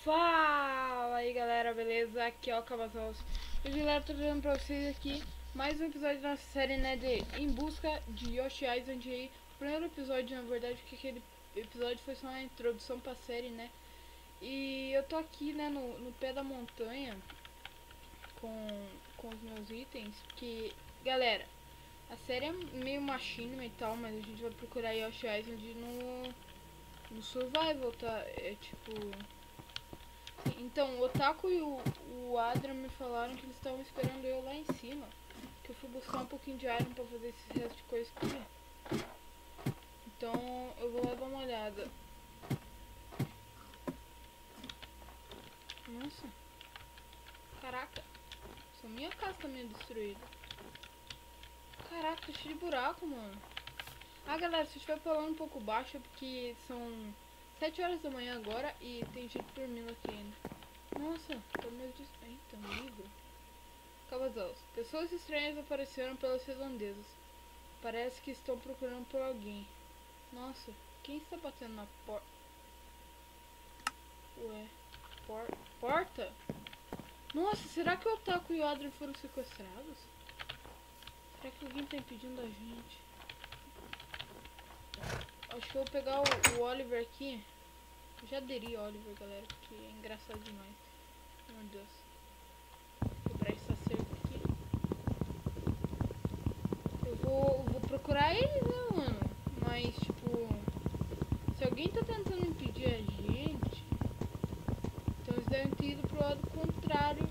Fala aí galera, beleza? Aqui é o Cavazols. Hoje galera, tô trazendo pra vocês aqui mais um episódio da nossa série, né, de Em Busca de Yoshi Island aí. O primeiro episódio, na verdade, porque aquele episódio foi só uma introdução pra série, né. E eu tô aqui, né, no pé da montanha com os meus itens, porque, galera, a série é meio machinima e tal, mas a gente vai procurar Yoshi Island no survival, tá? É tipo... Então, o Otaku e o Adra me falaram que eles estavam esperando eu lá em cima. Que eu fui buscar um pouquinho de iron pra fazer esse resto de coisa aqui. Então, eu vou lá dar uma olhada. Nossa. Caraca. Essa minha casa tá meio destruída. Caraca, tá cheio de buraco, mano. Ah, galera, se eu estiver falando um pouco baixo é porque são 7 horas da manhã agora e tem gente dormindo aqui ainda. Nossa, tô meio distraído. Eita, um livro. Cavazols. Pessoas estranhas apareceram pelas redondezas. Parece que estão procurando por alguém. Nossa, quem está batendo na porta? Ué, porta? Nossa, será que o Otaku e o Adrien foram sequestrados? Será que alguém tá impedindo a gente? Acho que eu vou pegar o Oliver aqui. Eu já aderi ao Oliver, galera, porque é engraçado demais. Meu Deus. Vou quebrar essa cerca aqui. Eu vou procurar eles, né, mano? Mas, tipo... Se alguém tá tentando impedir a gente... Então eles devem ter ido pro lado contrário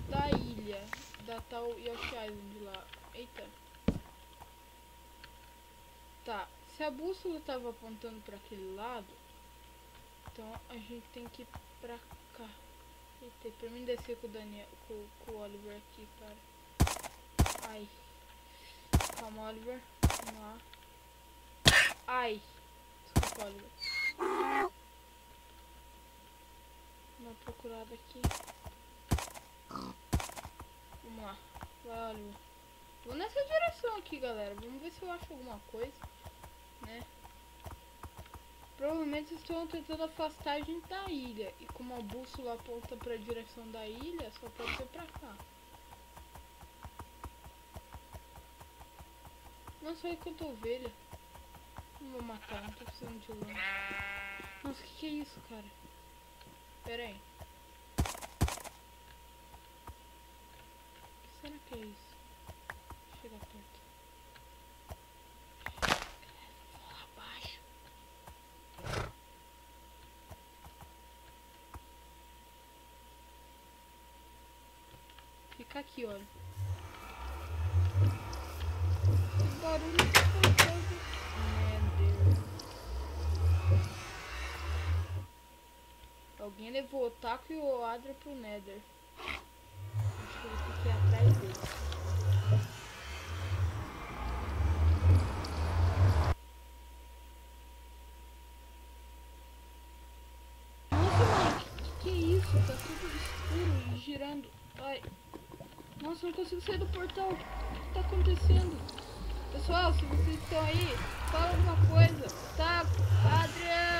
da ilha. Da tal Yoshi Island lá. Eita. Tá. Se a bússola tava apontando pra aquele lado... Então a gente tem que ir pra cá. Eita, pra mim descer com o Daniel, com o Oliver aqui, cara. Ai. Calma, Oliver. Vamos lá. Ai. Desculpa, Oliver. Dá uma procurada aqui. Vamos lá. Vai, Oliver. Vou nessa direção aqui, galera. Vamos ver se eu acho alguma coisa, né? Provavelmente estão tentando afastar a gente da ilha. E como a bússola aponta para a direção da ilha, só pode ser pra cá. Nossa, olha quanta ovelha. Não vou matar, não tô precisando de lã. Nossa, que é isso, cara? Pera aí. O que será que é isso? Chega perto. Vou lá abaixo. Fica aqui, olha. Esse barulho tá fazendo. Meu Deus. Alguém levou o Otaku e o Adra pro Nether. Acho que eu vou ter que ir atrás dele. Nossa, mano, que é isso? Tá tudo escuro e girando. Ai. Nossa, eu não consigo sair do portal. O que tá acontecendo? Pessoal, se vocês estão aí, fala alguma coisa. Tá, Adriano!